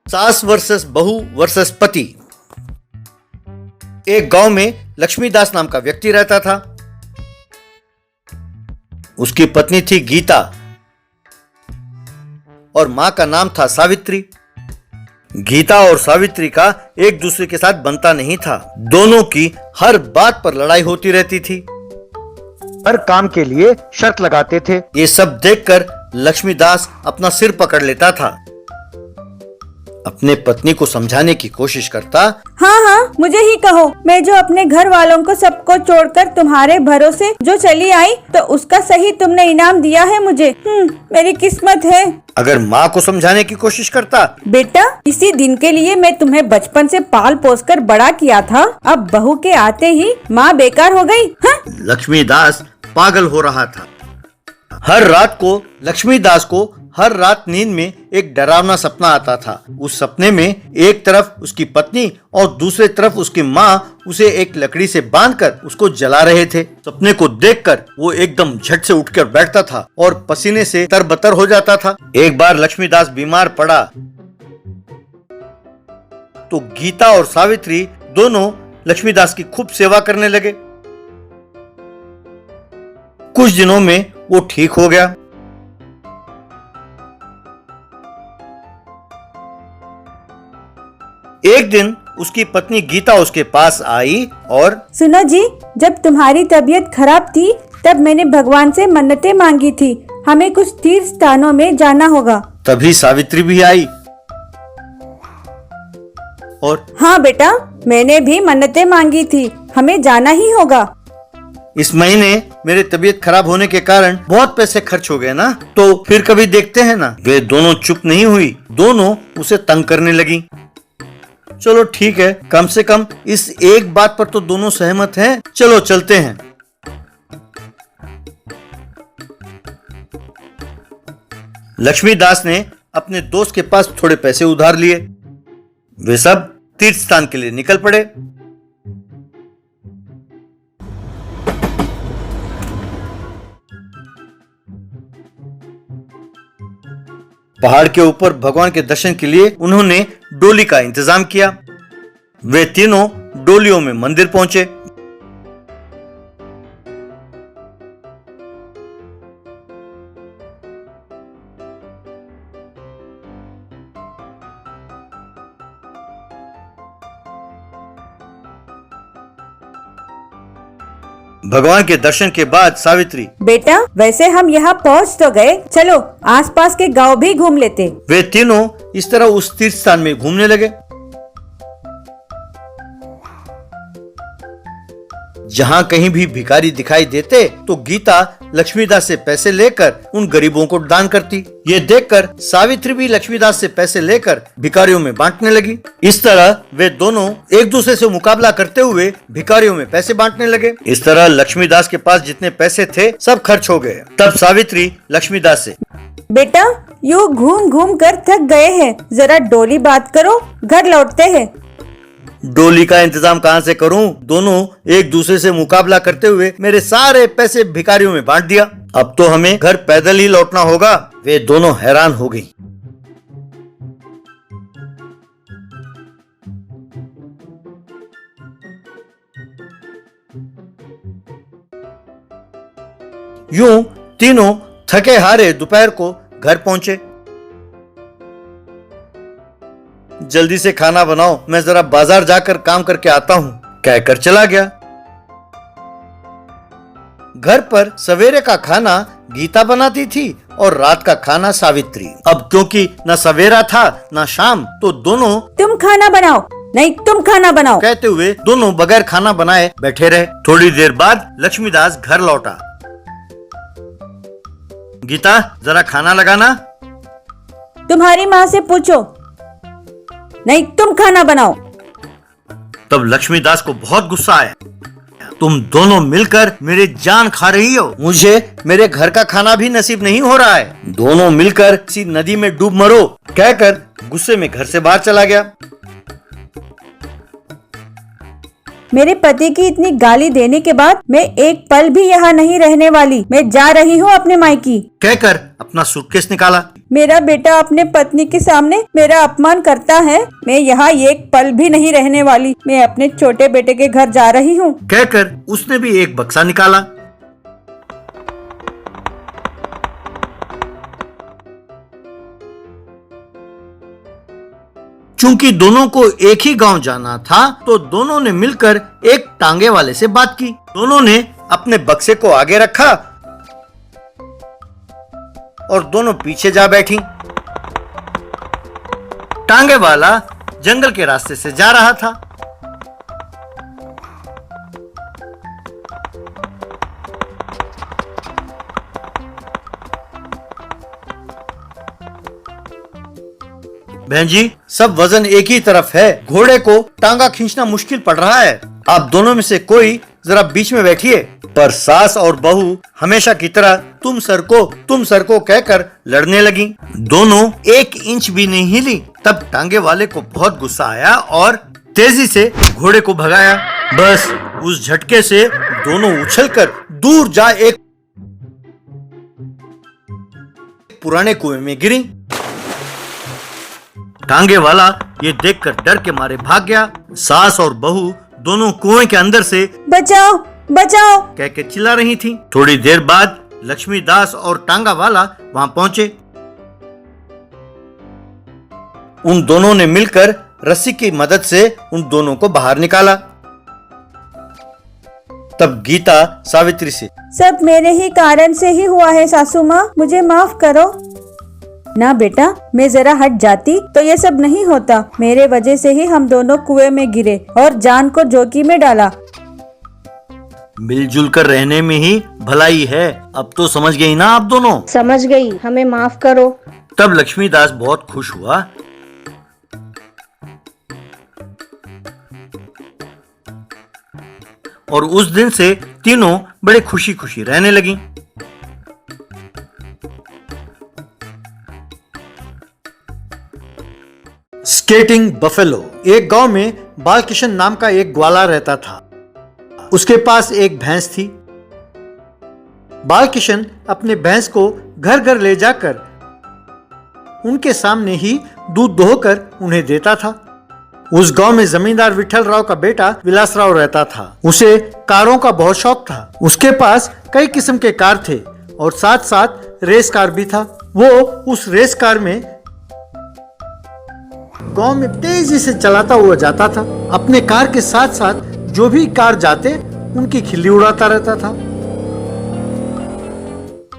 सास वर्सेस बहू वर्सेस पति। एक गांव में लक्ष्मीदास नाम का व्यक्ति रहता था। उसकी पत्नी थी गीता और मां का नाम था सावित्री। गीता और सावित्री का एक दूसरे के साथ बनता नहीं था। दोनों की हर बात पर लड़ाई होती रहती थी। हर काम के लिए शर्त लगाते थे। ये सब देखकर लक्ष्मीदास अपना सिर पकड़ लेता था। अपने पत्नी को समझाने की कोशिश करता। हाँ, मुझे ही कहो, मैं जो अपने घर वालों को सबको छोड़कर तुम्हारे भरोसे जो चली आई, तो उसका सही तुमने इनाम दिया है मुझे। मेरी किस्मत है। अगर माँ को समझाने की कोशिश करता। बेटा, इसी दिन के लिए मैं तुम्हें बचपन से पाल पोस कर बड़ा किया था, अब बहू के आते ही माँ बेकार हो गई। हाँ? लक्ष्मीदास पागल हो रहा था। हर रात नींद में एक डरावना सपना आता था। उस सपने में एक तरफ उसकी पत्नी और दूसरे तरफ उसकी माँ उसे एक लकड़ी से बांधकर उसको जला रहे थे। सपने को देखकर वो एकदम झट से उठकर बैठता था और पसीने से तरबतर हो जाता था। एक बार लक्ष्मीदास बीमार पड़ा तो गीता और सावित्री दोनों लक्ष्मीदास की खूब सेवा करने लगे। कुछ दिनों में वो ठीक हो गया। एक दिन उसकी पत्नी गीता उसके पास आई और सुनो जी, जब तुम्हारी तबीयत खराब थी तब मैंने भगवान से मन्नतें मांगी थी, हमें कुछ तीर्थ स्थानों में जाना होगा। तभी सावित्री भी आई और हाँ बेटा, मैंने भी मन्नतें मांगी थी, हमें जाना ही होगा। इस महीने मेरे तबीयत खराब होने के कारण बहुत पैसे खर्च हो गए ना, तो फिर कभी देखते हैं ना। वे दोनों चुप नहीं हुई, दोनों उसे तंग करने लगी। चलो ठीक है, कम से कम इस एक बात पर तो दोनों सहमत हैं, चलो चलते हैं। लक्ष्मीदास ने अपने दोस्त के पास थोड़े पैसे उधार लिए। वे सब तीर्थ स्थान के लिए निकल पड़े। पहाड़ के ऊपर भगवान के दर्शन के लिए उन्होंने डोली का इंतजाम किया। वे तीनों डोलियों में मंदिर पहुंचे। भगवान के दर्शन के बाद सावित्री, बेटा, वैसे हम यहाँ पहुँच तो गए, चलो आसपास के गांव भी घूम लेते। वे तीनों इस तरह उस तीर्थ स्थान में घूमने लगे जहाँ कहीं भी भिखारी दिखाई देते तो गीता लक्ष्मीदास से पैसे लेकर उन गरीबों को दान करती। ये देखकर सावित्री भी लक्ष्मीदास से पैसे लेकर भिखारियों में बांटने लगी। इस तरह वे दोनों एक दूसरे से मुकाबला करते हुए भिखारियों में पैसे बांटने लगे। इस तरह लक्ष्मीदास के पास जितने पैसे थे सब खर्च हो गए। तब सावित्री लक्ष्मीदास से, बेटा, यूँ घूम घूम कर थक गए हैं, जरा डोली बात करो, घर लौटते हैं। डोली का इंतजाम कहाँ से करूं? दोनों एक दूसरे से मुकाबला करते हुए मेरे सारे पैसे भिखारियों में बांट दिया। अब तो हमें घर पैदल ही लौटना होगा। वे दोनों हैरान हो गई। यूं तीनों थके हारे दोपहर को घर पहुंचे। जल्दी से खाना बनाओ, मैं जरा बाजार जाकर काम करके आता हूँ, कहकर चला गया। घर पर सवेरे का खाना गीता बनाती थी और रात का खाना सावित्री। अब क्योंकि न सवेरा था न शाम, तो दोनों तुम खाना बनाओ, नहीं तुम खाना बनाओ कहते हुए दोनों बगैर खाना बनाए बैठे रहे। थोड़ी देर बाद लक्ष्मीदास घर लौटा। गीता, जरा खाना लगाना। तुम्हारी माँ से पूछो, नहीं तुम खाना बनाओ। तब लक्ष्मीदास को बहुत गुस्सा आया। तुम दोनों मिलकर मेरी जान खा रही हो, मुझे मेरे घर का खाना भी नसीब नहीं हो रहा है। दोनों मिलकर किसी नदी में डूब मरो, कहकर गुस्से में घर से बाहर चला गया। मेरे पति की इतनी गाली देने के बाद मैं एक पल भी यहाँ नहीं रहने वाली। मैं जा रही हूँ अपने मायके। कहकर अपना सूटकेस निकाला। मेरा बेटा अपने पत्नी के सामने मेरा अपमान करता है। मैं यहाँ एक पल भी नहीं रहने वाली। मैं अपने छोटे बेटे के घर जा रही हूँ। कहकर उसने भी एक बक्सा निकाला। चूंकि दोनों को एक ही गांव जाना था, तो दोनों ने मिलकर एक टांगे वाले से बात की। दोनों ने अपने बक्से को आगे रखा और दोनों पीछे जा बैठी। टांगे वाला जंगल के रास्ते से जा रहा था। बहन जी, सब वजन एक ही तरफ है। घोड़े को टांगा खींचना मुश्किल पड़ रहा है। आप दोनों में से कोई जरा बीच में बैठिए। पर सास और बहू हमेशा की तरह तुम सर को कहकर लड़ने लगी। दोनों 1 इंच भी नहीं हिली। तब टांगे वाले को बहुत गुस्सा आया और तेजी से घोड़े को भगाया। बस उस झटके से दोनों उछलकर दूर जा एक पुराने कुएं में गिरी। टांगे वाला ये देखकर डर के मारे भाग गया। सास और बहू दोनों कुएं के अंदर से बचाओ बचाओ कह के चिल्ला रही थी। थोड़ी देर बाद लक्ष्मीदास और टांगा वाला वहां पहुंचे। उन दोनों ने मिलकर रस्सी की मदद से उन दोनों को बाहर निकाला। तब गीता सावित्री से, सब मेरे ही कारण से ही हुआ है सासू माँ, मुझे माफ करो। ना बेटा, मैं जरा हट जाती तो ये सब नहीं होता। मेरे वजह से ही हम दोनों कुएं में गिरे और जान को जोखिम में डाला। मिलजुल कर रहने में ही भलाई है। अब तो समझ गई ना आप दोनों? समझ गई, हमें माफ करो। तब लक्ष्मीदास बहुत खुश हुआ। और उस दिन से तीनों बड़े खुशी खुशी रहने लगी। Skating buffalo. एक गांव में बालकिशन नाम का एक ग्वाला रहता था। उसके पास एक भैंस थी। बालकिशन अपने भैंस को घर घर ले जाकर उनके सामने ही दूध दोहकर उन्हें देता था। उस गांव में जमींदार विठल राव का बेटा विलासराव रहता था। उसे कारों का बहुत शौक था। उसके पास कई किस्म के कार थे और साथ साथ रेस कार भी था। वो उस रेस कार में गांव में तेजी से चलाता हुआ जाता था। अपने कार के साथ साथ जो भी कार जाते उनकी खिल्ली उड़ाता रहता था।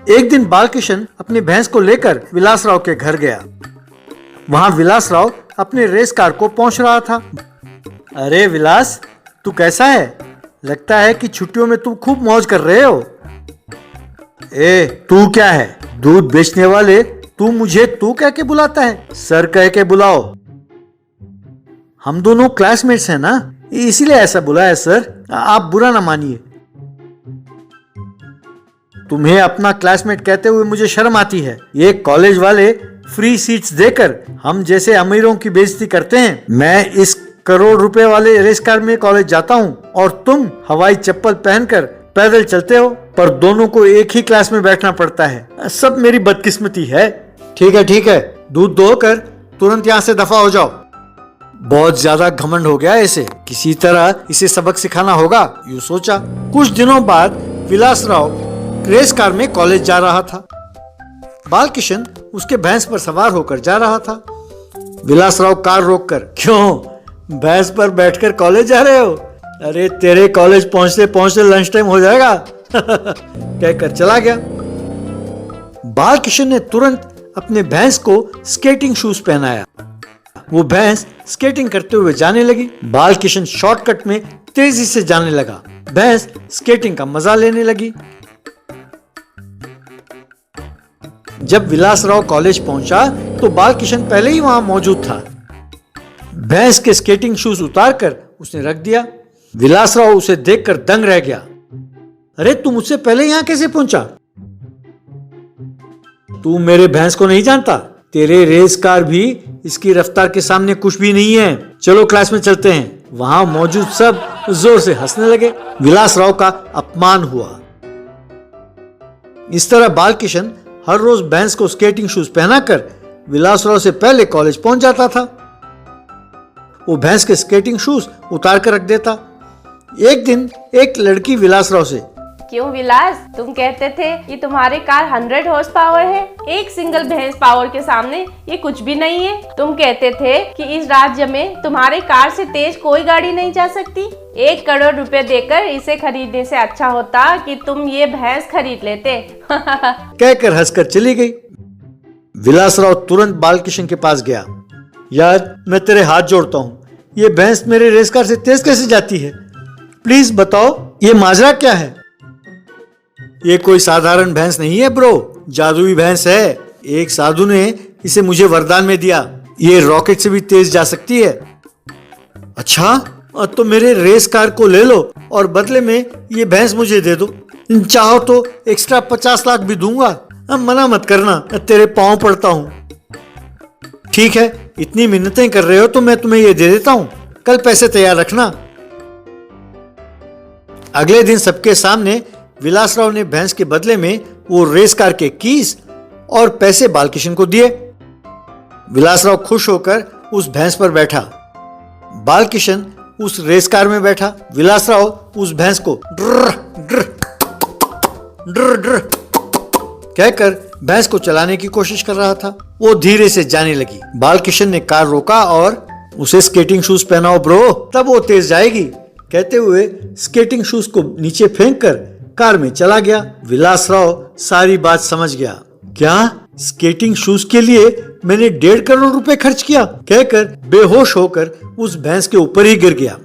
एक दिन बालकिशन अपनी भैंस को लेकर विलासराव के घर गया। वहां विलासराव अपने रेस कार को पहुंच रहा था। अरे विलास, तू कैसा है? लगता है कि छुट्टियों में तुम खूब मौज कर रहे हो। ए, तू क्या है? दूध बेचने वाले, तू मुझे तू कह के बुलाता है? सर कह के बुलाओ। हम दोनों क्लासमेट्स हैं ना, इसीलिए ऐसा बुलाया सर। आप बुरा ना मानिए। तुम्हें अपना क्लासमेट कहते हुए मुझे शर्म आती है। ये कॉलेज वाले फ्री सीट्स देकर हम जैसे अमीरों की बेइज्जती करते हैं। मैं इस करोड़ रुपए वाले रेस कार में कॉलेज जाता हूँ और तुम हवाई चप्पल पहनकर पैदल चलते हो। पर दोनों को एक ही क्लास में बैठना पड़ता है। सब मेरी बदकिस्मती है। ठीक है, दूध दोहकर तुरंत यहाँ से दफा हो जाओ। बहुत ज्यादा घमंड हो गया इसे। किसी तरह इसे सबक सिखाना होगा, यूँ सोचा। कुछ दिनों बाद विलासराव रेस कार में कॉलेज जा रहा था। बालकिशन उसके भैंस पर सवार होकर जा रहा था। विलासराव कार रोककर, क्यों भैंस पर बैठकर कॉलेज जा रहे हो? अरे तेरे कॉलेज पहुंचते पहुंचते लंच टाइम हो जाएगा कहकर चला गया। बालकिशन ने तुरंत अपने भैंस को स्केटिंग शूज पहनाया। वो भैंस स्केटिंग करते हुए जाने लगी। बालकिशन शॉर्टकट में तेजी से जाने लगा। भैंस स्केटिंग का मजा लेने लगी। जब विलासराव कॉलेज पहुंचा तो बालकिशन पहले ही वहां मौजूद था। भैंस के स्केटिंग शूज उतारकर उसने रख दिया। विलासराव उसे देखकर दंग रह गया। अरे तू मुझसे पहले यहां कैसे पहुंचा? तू मेरे भैंस को नहीं जानता? तेरे रेस कार भी इसकी रफ्तार के सामने कुछ भी नहीं है। चलो क्लास में चलते हैं। वहां मौजूद सब जोर से हंसने लगे। विलासराव का अपमान हुआ। इस तरह बालकिशन हर रोज भैंस को स्केटिंग शूज पहनाकर विलासराव से पहले कॉलेज पहुंच जाता था। वो भैंस के स्केटिंग शूज उतार कर रख देता। एक दिन एक लड़की विलासराव से, क्यों विलास, तुम कहते थे कि तुम्हारी कार 100 हॉर्स पावर है, एक सिंगल भैंस पावर के सामने ये कुछ भी नहीं है। तुम कहते थे कि इस राज्य में तुम्हारी कार से तेज कोई गाड़ी नहीं जा सकती। 1 करोड़ रुपए देकर इसे खरीदने से अच्छा होता कि तुम ये भैंस खरीद लेते। कहकर हंसकर चली गई। विलासराव तुरंत बालकिशन के पास गया। यार, मैं तेरे हाथ जोड़ता हूँ, ये भैंस मेरे रेस कार से तेज कैसे जाती है? प्लीज बताओ, ये माजरा क्या है? ये कोई साधारण भैंस नहीं है ब्रो, जादुई भैंस है। एक साधु ने इसे मुझे वरदान में दिया। ये रॉकेट से भी तेज जा सकती है। अच्छा, तो मेरे रेस कार को ले लो और बदले में ये भैंस मुझे दे दो। चाहो तो एक्स्ट्रा 50 लाख भी दूंगा। मना मत करना, तेरे पांव पड़ता हूं। ठीक है, इतनी मिन्नतें कर रहे हो तो मैं तुम्हें ये दे देता हूं। कल पैसे तैयार रखना। अगले दिन सबके सामने विलासराव ने भैंस के बदले में वो रेस कार के कीज और पैसे बालकिशन को दिए। विलासराव खुश होकर उस भैंस पर बैठा। बालकिशन उस रेस कार में बैठा। विलासराव उस भैंस को ड्र ड्र ड्र ड्र कहकर भैंस को चलाने की कोशिश कर रहा था। वो धीरे से जाने लगी। बालकिशन ने कार रोका और उसे स्केटिंग शूज पहनाओ ब्रो, तब वो तेज जाएगी, कहते हुए स्केटिंग शूज को नीचे फेंककर कार में चला गया। विलासराव सारी बात समझ गया। क्या स्केटिंग शूज के लिए मैंने 1.5 करोड़ रुपए खर्च किया? कहकर बेहोश होकर उस भैंस के ऊपर ही गिर गया।